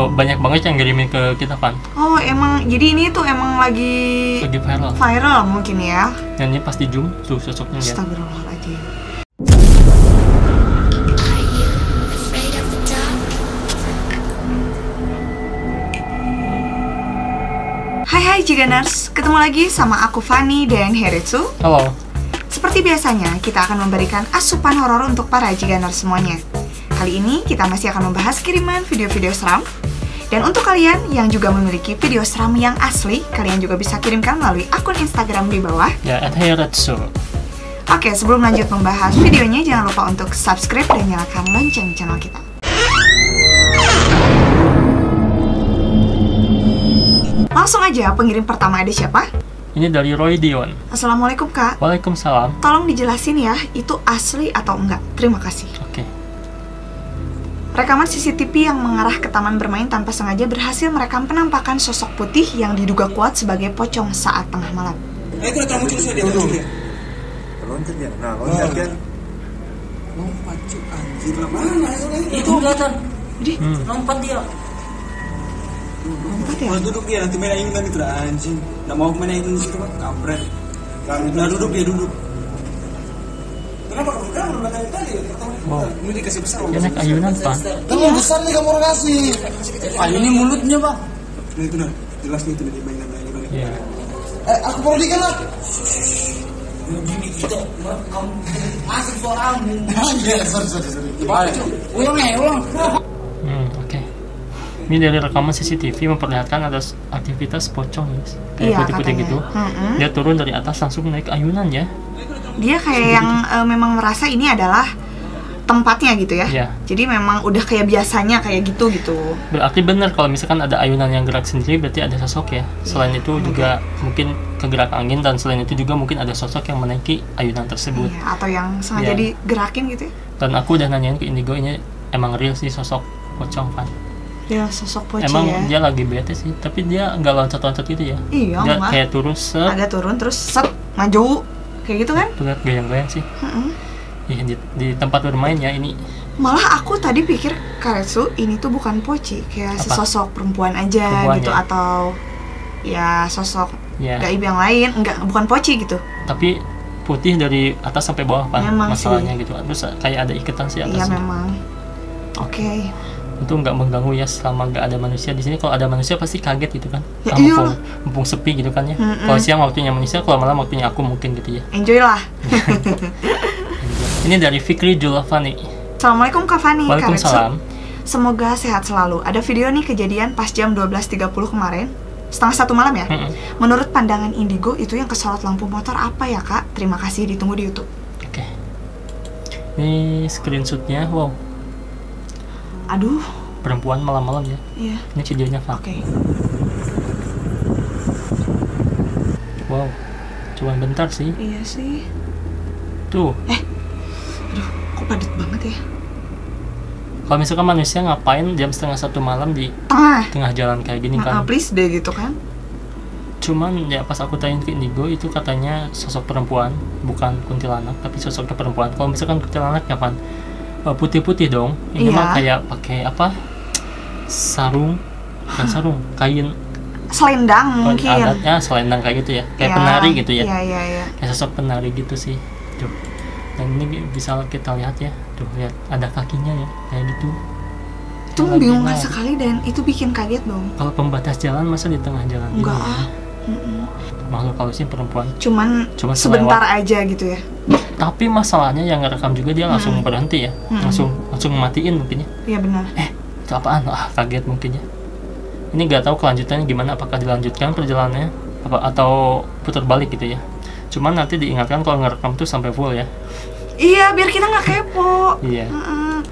banyak banget yang ngirimin ke kita kan. Oh emang, jadi ini tuh emang lagi Viral. viral mungkin ya. Dan ini pas di zoom tuh sosoknya ya. Astagfirullahaladzim. Hai Jiganers, ketemu lagi sama aku Fanny dan Heritsu. Halo. Seperti biasanya, kita akan memberikan asupan horor untuk para Jiganers semuanya. Kali ini kita masih akan membahas kiriman video-video seram. Dan untuk kalian yang juga memiliki video seram yang asli, kalian juga bisa kirimkan melalui akun Instagram di bawah. Ya, @heritsu. Oke, sebelum lanjut membahas videonya, jangan lupa untuk subscribe dan nyalakan lonceng channel kita. Langsung aja, pengirim pertama ada siapa? Ini dari Roy Dion. Assalamualaikum Kak. Waalaikumsalam. Tolong dijelasin ya, itu asli atau enggak? Terima kasih. Oke. Rekaman CCTV yang mengarah ke taman bermain tanpa sengaja berhasil merekam penampakan sosok putih yang diduga kuat sebagai pocong saat tengah malam. Itu udah muncul sudah dia muncul ya. Loncat ya. Nah, loncat kan. Lompat cuy anjir lah mana itu kelihatan. Jadi Lompat dia. lompat ya? Kalau duduk dia nanti main ini itu dah anjing. Enggak mau main ini di situ kan kampret. Nah duduk dia duduk. Kenapa belum datang tadi? Wow. Ini dikasih besar. Dia naik ayunan, Pak. Ini besar nih kamu kasih. Ini mulutnya, Bang. Nah itu nah, jelas nih itu dia mainan lagi. Iya. Aku perlu dikit lah. Begini kita asik seorang. Iya, sorry. Ulang. Oke. Ini dari rekaman CCTV memperlihatkan ada aktivitas pocong, guys. Kayak Iya, putih-putih katanya. gitu. Dia turun dari atas langsung naik ayunan ya. Dia kayak yang memang merasa ini adalah tempatnya gitu ya. Iya. Jadi memang udah kayak biasanya kayak gitu. Berarti benar kalau misalkan ada ayunan yang gerak sendiri berarti ada sosok ya. Selain itu juga mungkin kegerak angin, dan selain itu juga mungkin ada sosok yang menaiki ayunan tersebut. Iya, atau yang sengaja Iya. digerakin gitu ya. Dan aku udah nanyain ke Indigo, ini emang real sih sosok pocong kan. Dia sosok pocong Emang ya. dia lagi bete sih, tapi dia nggak loncat-loncat gitu ya. Iya, Dia enggak. kayak turun set, Agak turun terus set maju kayak gitu kan. tuh lihat goyang-goyang sih. Ih, di tempat bermain ya ini. Malah aku tadi pikir Karetsu ini tuh bukan poci, kayak Apa? sesosok perempuan aja Perempuan gitu, ya? atau ya sosok Ya, gaib yang lain, bukan poci gitu. tapi putih dari atas sampai bawah kan Memang masalahnya sih. gitu. Terus kayak ada ikatan sih Iya atasnya. memang. Oke. Itu nggak mengganggu ya selama nggak ada manusia di sini. Kalau ada manusia pasti kaget gitu kan. Ya, Mumpung sepi gitu kan ya. Mm-mm. Kalau siang waktunya manusia, kalau malam waktunya aku mungkin gitu ya. Enjoy lah. Ini dari Fikri Julavani. Assalamualaikum Kak Fani, Waalaikumsalam. Karetsu. Semoga sehat selalu. Ada video nih kejadian pas jam 12.30 kemarin, 12:30 malam ya. Menurut pandangan Indigo itu yang kesorot lampu motor apa ya Kak? Terima kasih, ditunggu di YouTube. Oke. Ini screenshotnya. Wow, Aduh, perempuan malam-malam ya. iya. Ini videonya Pak. Oke. Wow, cuman bentar sih. Iya sih. Tuh, Aduh, kok padat banget ya? kalau misalkan manusia ngapain jam 1:30 malam di Tengah. tengah jalan kayak gini kan. Please deh gitu kan. Cuman ya pas aku tanya ke Indigo itu katanya sosok perempuan, bukan kuntilanak tapi sosoknya perempuan. Kalau misalkan kuntilanak ya kan putih-putih dong. Ini Iya. mah kayak pakai apa? Sarung, bukan sarung, kain Selendang mungkin. adatnya selendang kayak gitu ya. Kayak Ya, penari gitu ya. Iya. Kayak sosok penari gitu sih. Tuh. Dan ini bisa kita lihat ya. Tuh, lihat ada kakinya ya, kayak gitu. Itu Lagi membingungkan nari. sekali dan itu bikin kaget dong. Kalau pembatas jalan masa di tengah jalan gini Enggak ya? ah. Mm-mm. Makhluk halusnya perempuan. Cuman Cuma sebentar aja gitu ya. Tapi masalahnya yang ngerekam juga dia langsung berhenti ya, langsung matiin mungkin ya. Iya benar. Itu apaan? Kaget mungkin ya. Ini nggak tahu kelanjutannya gimana, apakah dilanjutkan perjalanannya atau putar balik gitu ya. Cuman nanti diingatkan kalau ngerekam tuh sampai full ya. Iya, biar kita nggak kepo. Iya.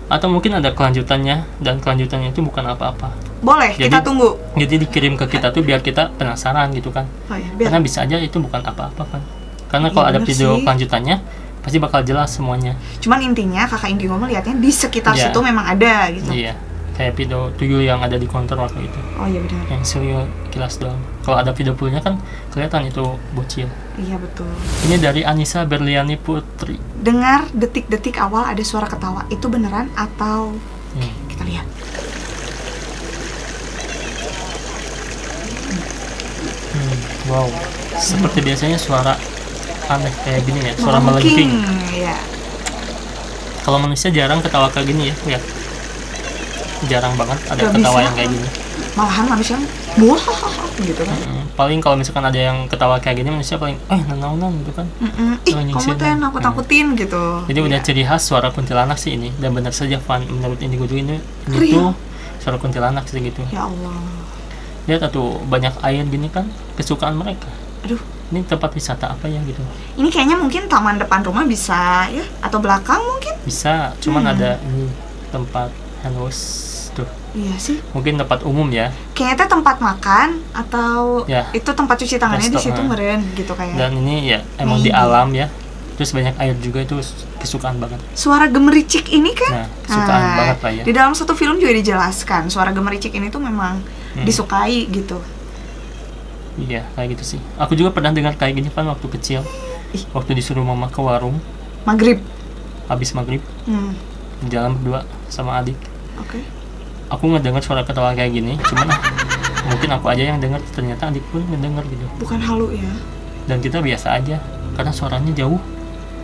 Atau mungkin ada kelanjutannya, dan kelanjutannya itu bukan apa-apa. Boleh, Jadi- kita tunggu. Jadi dikirim ke kita tuh biar kita penasaran gitu kan. Oh ya, biar. Karena bisa aja itu bukan apa-apa kan. Karena Iya, kalau ada bener video sih. kelanjutannya pasti bakal jelas semuanya. Cuman intinya kakak Indigo melihatnya di sekitar Iya. situ memang ada gitu. Iya. Kayak video tuyul yang ada di konter waktu itu. Oh iya benar. Yang serius kilas doang. Kalau ada video fullnya kan kelihatan itu bocil. Iya betul. Ini dari Anissa Berliani Putri. Dengar detik-detik awal ada suara ketawa. Itu beneran atau Nih, kita lihat. Wow, seperti biasanya suara aneh kayak gini ya, suara Melengking, melengking. ya. Kalau manusia jarang ketawa kayak gini ya, lihat. Jarang banget ada Gak ketawa bisa. yang kayak gini. Malahan manusia buah gitu kan. Paling kalau misalkan ada yang ketawa kayak gini, manusia paling nanaunan gitu kan. Ih, Oh, kamu nyingsirin. tuh yang nakut-nakutin gitu. Jadi udah Iya. ciri khas suara kuntilanak sih ini. Dan benar saja Van, menurut Indigo juga ini Real. tuh suara kuntilanak sih gitu. Ya Allah. Lihat tuh banyak air gini kan, kesukaan mereka. Aduh, Ini tempat wisata apa ya gitu? ini kayaknya mungkin taman depan rumah bisa ya, atau belakang mungkin. Bisa, cuman ada ini tempat hand wash tuh. Iya sih. Mungkin tempat umum ya. Kayaknya teh tempat makan atau Ya. itu tempat cuci tangannya di situ Restoran. meren gitu kayak. Dan ini ya emang di alam ya. Terus banyak air juga, itu kesukaan banget. Suara gemericik ini kan? Nah, kesukaan banget lah ya. Di dalam satu film juga dijelaskan suara gemericik ini tuh memang disukai gitu. Iya, kayak gitu sih. Aku juga pernah dengar kayak gini kan waktu kecil. Ih. Waktu disuruh mama ke warung Maghrib. habis maghrib, di jalan berdua sama adik. Oke. Aku ngedengar suara ketawa kayak gini, cuman mungkin aku aja yang dengar, ternyata adik pun ngedengar gitu. Bukan halu ya. Dan kita biasa aja karena suaranya jauh.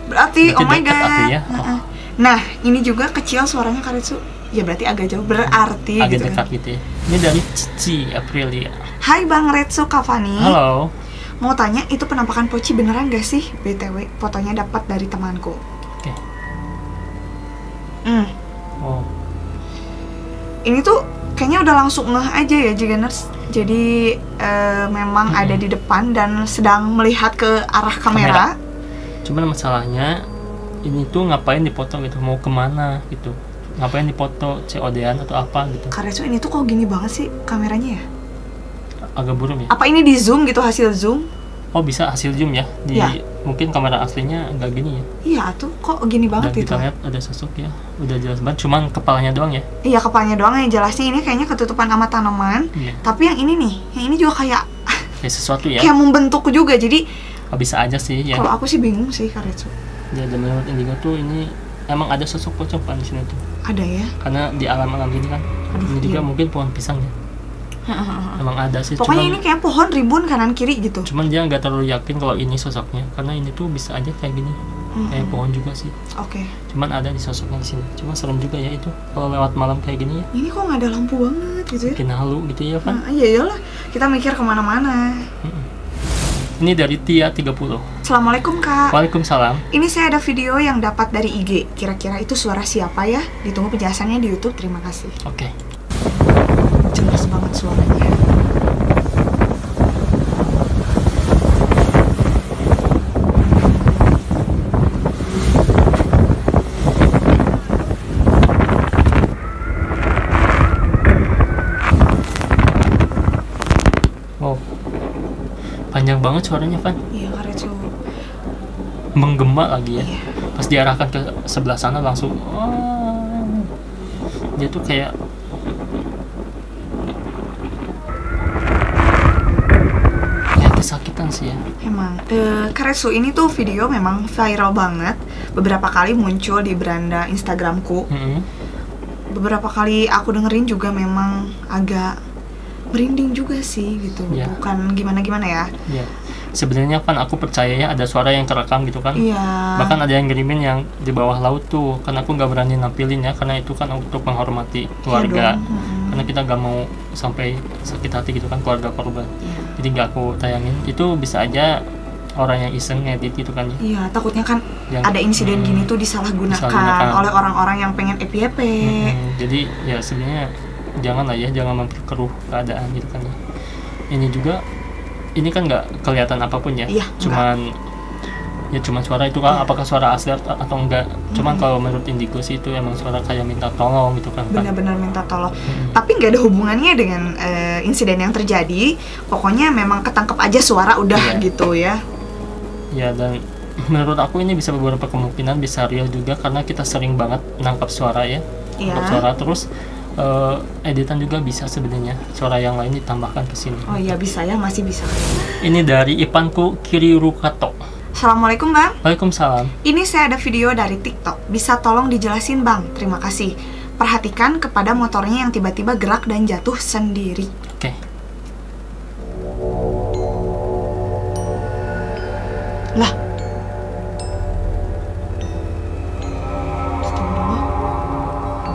Berarti oh my dekat god. atuh ya. Heeh. Nah, ini juga kecil suaranya Karetsu. Ya berarti agak jauh. Berarti Agak gitu dekat kan. gitu ya. Ini dari Cici Aprilia. Hai Bang Retsu Kavani. Halo. Mau tanya, itu penampakan Poci beneran gak sih? BTW, fotonya dapat dari temanku. Oke. Oh, Ini tuh kayaknya udah langsung ngeh aja ya Jigeners. Jadi memang ada di depan dan sedang melihat ke arah kamera. cuman masalahnya ini tuh ngapain dipoto gitu, mau kemana gitu, ngapain dipoto, COD-an atau apa gitu, Karetsu ini tuh kok gini banget sih kameranya ya? agak buram ya. Apa ini di zoom gitu, hasil zoom? Oh bisa hasil zoom ya, di Ya. mungkin kamera aslinya nggak gini ya. Iya tuh kok gini Dan banget gitu. kita lihat ada sosok ya, udah jelas banget, cuman kepalanya doang ya. Iya, kepalanya doang yang jelasnya ini kayaknya ketutupan sama tanaman. Iya. Tapi yang ini nih, yang ini juga kayak Kayak sesuatu ya. kayak membentuk juga. Jadi Bisa aja sih ya. kalau aku sih bingung sih Karetsu. Ya, dan menurut Indigo tuh ini emang ada sosok pocong Pan di sini tuh. Ada ya? Karena di alam-alam gini kan. Aduh, Ini juga iya. mungkin pohon pisang ya. Emang ada sih. Pokoknya cuman, ini kayak pohon rimbun kanan kiri gitu. cuman dia nggak terlalu yakin kalau ini sosoknya, karena ini tuh bisa aja kayak gini. Kayak pohon juga sih. Oke. Cuman ada di sosoknya di sini. Cuma serem juga ya itu kalau lewat malam kayak gini ya. Ini kok nggak ada lampu banget gitu ya? Bikin halu gitu ya Pan. Nah, iya iyalah. Kita mikir kemana-mana. Ini dari Tia 30. Assalamualaikum Kak. Waalaikumsalam. Ini saya ada video yang dapat dari IG. Kira-kira itu suara siapa ya? Ditunggu penjelasannya di YouTube. Terima kasih. Oke. Jelas banget suaranya. Wow. Panjang banget suaranya Pan. Iya Karetsu. Menggema lagi ya. Iya. Pas diarahkan ke sebelah sana langsung dia tuh kayak kesakitan sih ya. Emang Karetsu ini tuh video memang viral banget. Beberapa kali muncul di beranda Instagramku. Beberapa kali aku dengerin juga memang agak merinding juga sih gitu. Iya. Bukan gimana-gimana ya. Ya. Sebenarnya kan aku percaya ya ada suara yang terekam gitu kan. Iya. Bahkan ada yang ngirimin yang di bawah laut tuh, karena aku nggak berani nampilin ya, karena itu kan untuk menghormati keluarga. dong. Karena kita nggak mau sampai sakit hati gitu kan keluarga korban. Iya. Jadi nggak aku tayangin. Itu bisa aja orang yang iseng ngedit gitu kan ya. Iya, takutnya kan Yang- ada insiden gini tuh disalahgunakan Disalahgunakan. oleh orang-orang yang pengen FYP. Jadi ya sebenarnya jangan lah ya, jangan memperkeruh keadaan gitu kan ya. Ini juga, ini kan nggak kelihatan apapun ya. Iya, Cuman ya cuma suara itu kan, apakah suara asli atau enggak. Cuman kalau menurut Indigo sih itu emang suara kayak minta tolong gitu kan. Benar-benar minta tolong. Tapi nggak ada hubungannya dengan insiden yang terjadi. Pokoknya memang ketangkep aja suara udah Iya. gitu ya. Ya, dan menurut aku ini bisa beberapa kemungkinan bisa real juga, karena kita sering banget nangkap suara ya. Iya. Nangkap suara terus editan juga bisa sebenarnya, suara yang lain ditambahkan ke sini. Oh iya bisa ya, masih bisa. Ini dari Ipanku Kirirukato. Assalamualaikum Bang. Waalaikumsalam. Ini saya ada video dari TikTok. Bisa tolong dijelasin Bang? Terima kasih. Perhatikan kepada motornya yang tiba-tiba gerak dan jatuh sendiri. Oke. Lah. Astagfirullah.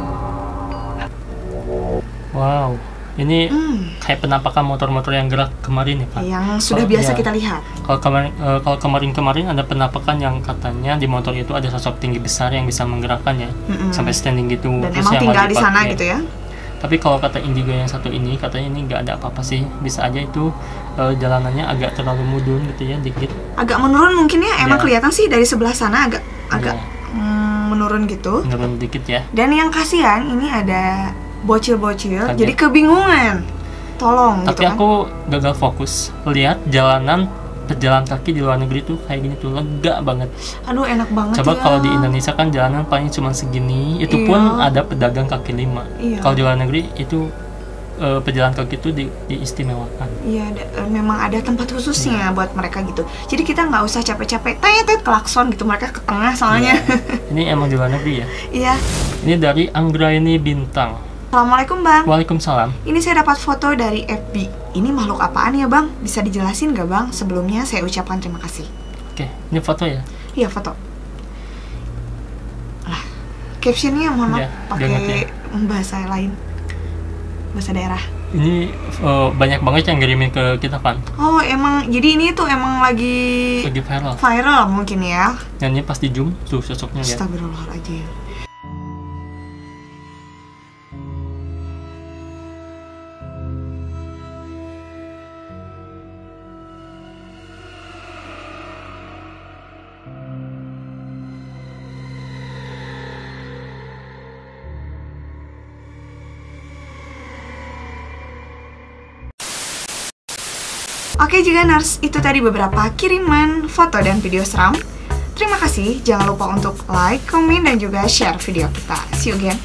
Wow, ini Hmm. kayak penampakan motor-motor yang gerak kemarin ya, Pak. Yang sudah Oh, biasa iya. kita lihat. Kalau kemarin ada penampakan yang katanya di motor itu ada sosok tinggi besar yang bisa menggerakkannya Mm-mm. sampai standing gitu. Dan Terus emang yang tinggal lagi di sana pakai. gitu ya. Tapi kalau kata Indigo yang satu ini, katanya ini nggak ada apa-apa sih. Bisa aja itu jalanannya agak terlalu mudun gitu ya, dikit. Agak menurun mungkin ya. Emang Ya. kelihatan sih dari sebelah sana agak Ya, menurun gitu. menurun dikit ya. Dan yang kasihan ini ada bocil-bocil Kaget. jadi kebingungan. Tolong Tapi gitu kan. aku gagal fokus. Lihat jalanan pejalan kaki di luar negeri tuh kayak gini tuh, lega banget. Aduh enak banget Coba ya. kalau di Indonesia kan jalanan paling cuma segini, itu Iya. pun ada pedagang kaki lima. Iya. Kalau di luar negeri itu pejalan kaki itu diistimewakan. Iya, memang ada tempat khususnya Iya. buat mereka gitu. Jadi kita nggak usah capek-capek tet klakson gitu, mereka ke tengah soalnya. Ini emang di luar negeri ya. Iya. Ini dari Anggraini Bintang. Assalamualaikum Bang. Waalaikumsalam. Ini saya dapat foto dari FB. Ini makhluk apaan ya Bang? Bisa dijelasin nggak Bang? Sebelumnya saya ucapkan terima kasih. Oke, ini foto ya. Iya foto. Lah, captionnya mohon Iya, maaf dia ngerti. pakai bahasa lain, bahasa daerah. Ini banyak banget yang ngirimin ke kita, Pan. Oh emang, jadi ini tuh emang lagi Lagi viral. viral mungkin ya. Dan ini pas di zoom tuh sosoknya ya. Astagfirullahaladzim. Oke Jiganers, itu tadi beberapa kiriman foto dan video seram. Terima kasih, jangan lupa untuk like, komen, dan juga share video kita. See you again.